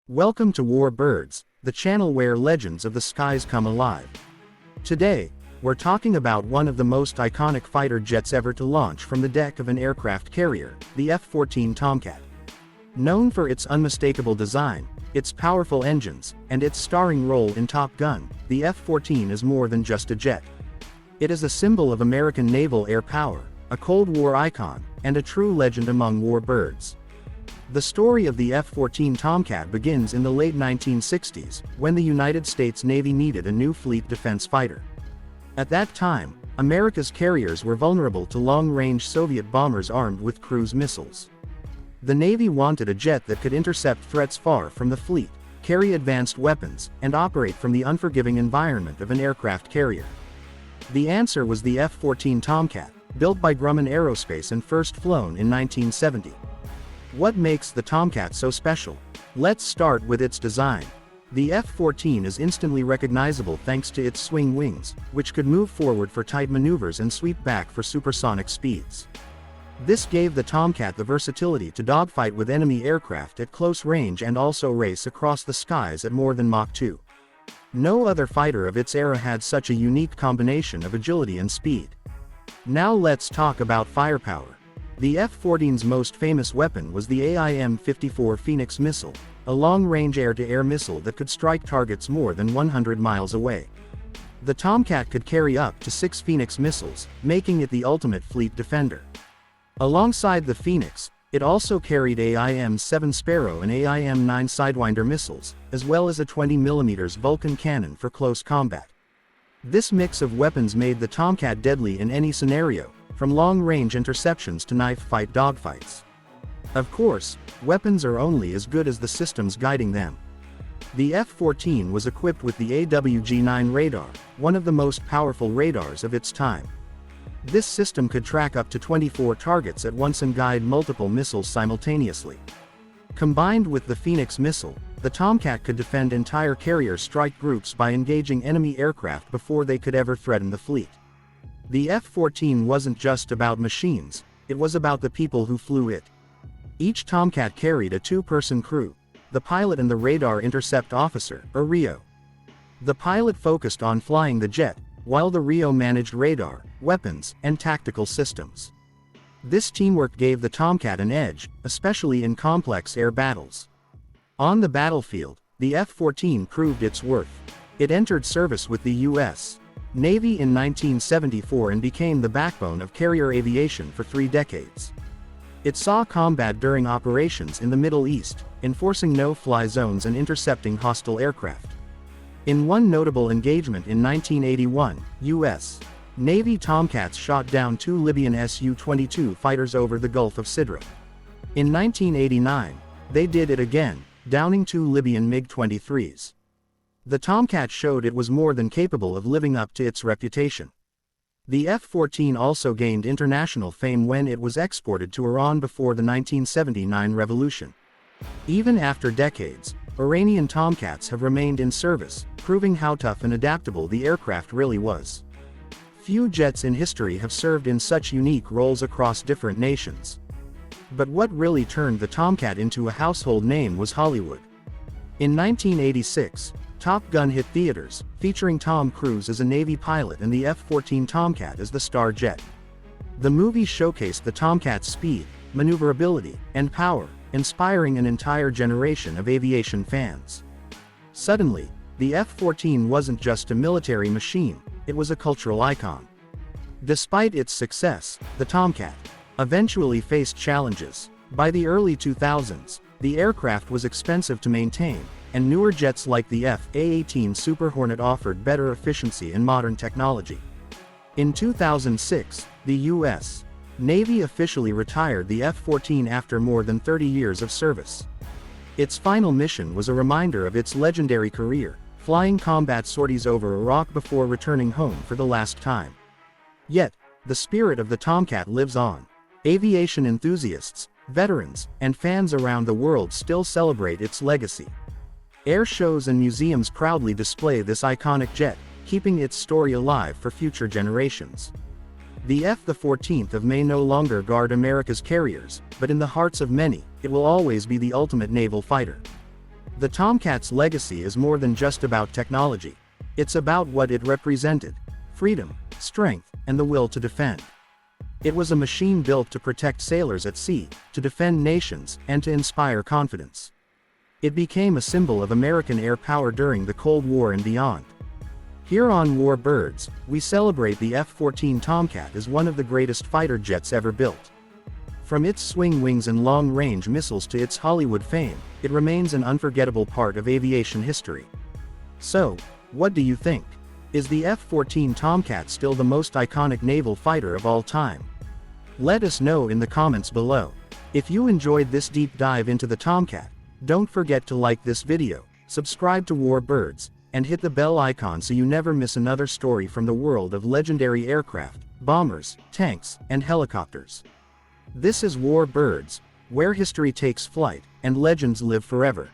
Welcome to War Birds, the channel where legends of the skies come alive. Today, we're talking about one of the most iconic fighter jets ever to launch from the deck of an aircraft carrier, the F-14 Tomcat. Known for its unmistakable design, its powerful engines, and its starring role in Top Gun, the F-14 is more than just a jet. It is a symbol of American naval air power, a Cold War icon, and a true legend among war birds. The story of the F-14 Tomcat begins in the late 1960s, when the United States Navy needed a new fleet defense fighter. At that time, America's carriers were vulnerable to long-range Soviet bombers armed with cruise missiles. The Navy wanted a jet that could intercept threats far from the fleet, carry advanced weapons, and operate from the unforgiving environment of an aircraft carrier. The answer was the F-14 Tomcat, built by Grumman Aerospace and first flown in 1970. What makes the Tomcat so special? Let's start with its design. The F-14 is instantly recognizable thanks to its swing wings, which could move forward for tight maneuvers and sweep back for supersonic speeds. This gave the Tomcat the versatility to dogfight with enemy aircraft at close range and also race across the skies at more than Mach 2. No other fighter of its era had such a unique combination of agility and speed. Now let's talk about firepower. The F-14's most famous weapon was the AIM-54 Phoenix missile, a long-range air-to-air missile that could strike targets more than 100 miles away. The Tomcat could carry up to 6 Phoenix missiles, making it the ultimate fleet defender. Alongside the Phoenix, it also carried AIM-7 Sparrow and AIM-9 Sidewinder missiles, as well as a 20mm Vulcan cannon for close combat. This mix of weapons made the Tomcat deadly in any scenario, from long-range interceptions to knife-fight dogfights. Of course, weapons are only as good as the systems guiding them. The F-14 was equipped with the AWG-9 radar, one of the most powerful radars of its time. This system could track up to 24 targets at once and guide multiple missiles simultaneously. Combined with the Phoenix missile, the Tomcat could defend entire carrier strike groups by engaging enemy aircraft before they could ever threaten the fleet. The F-14 wasn't just about machines, it was about the people who flew it. Each Tomcat carried a two-person crew, the pilot and the radar intercept officer, or RIO. The pilot focused on flying the jet, while the RIO managed radar, weapons, and tactical systems. This teamwork gave the Tomcat an edge, especially in complex air battles. On the battlefield, the F-14 proved its worth. It entered service with the U.S. Navy in 1974 and became the backbone of carrier aviation for 3 decades. It saw combat during operations in the Middle East, enforcing no-fly zones and intercepting hostile aircraft. In one notable engagement in 1981, U.S. Navy Tomcats shot down 2 Libyan Su-22 fighters over the Gulf of Sidra. In 1989, they did it again, downing 2 Libyan MiG-23s. The Tomcat showed it was more than capable of living up to its reputation. The F-14 also gained international fame when it was exported to Iran before the 1979 revolution. Even after decades, Iranian Tomcats have remained in service, proving how tough and adaptable the aircraft really was. Few jets in history have served in such unique roles across different nations. But what really turned the Tomcat into a household name was Hollywood. In 1986, Top Gun hit theaters, featuring Tom Cruise as a Navy pilot and the F-14 Tomcat as the star jet. The movie showcased the Tomcat's speed, maneuverability, and power, inspiring an entire generation of aviation fans. Suddenly, the F-14 wasn't just a military machine, it was a cultural icon. Despite its success, the Tomcat eventually faced challenges. By the early 2000s, the aircraft was expensive to maintain, and newer jets like the F/A-18 Super Hornet offered better efficiency and modern technology. In 2006, the U.S. Navy officially retired the F-14 after more than 30 years of service. Its final mission was a reminder of its legendary career, flying combat sorties over Iraq before returning home for the last time. Yet, the spirit of the Tomcat lives on. Aviation enthusiasts, veterans, and fans around the world still celebrate its legacy. Air shows and museums proudly display this iconic jet, keeping its story alive for future generations. The F-14 may no longer guard America's carriers, but in the hearts of many, it will always be the ultimate naval fighter. The Tomcat's legacy is more than just about technology. It's about what it represented: freedom, strength, and the will to defend. It was a machine built to protect sailors at sea, to defend nations, and to inspire confidence. It became a symbol of American air power during the Cold War and beyond. Here on Warbirds, we celebrate the F-14 Tomcat as one of the greatest fighter jets ever built. From its swing wings and long-range missiles to its Hollywood fame, it remains an unforgettable part of aviation history. So, what do you think? Is the F-14 Tomcat still the most iconic naval fighter of all time? Let us know in the comments below. If you enjoyed this deep dive into the Tomcat, don't forget to like this video, subscribe to Warbirds, and hit the bell icon so you never miss another story from the world of legendary aircraft, bombers, tanks, and helicopters. This is Warbirds, where history takes flight, and legends live forever.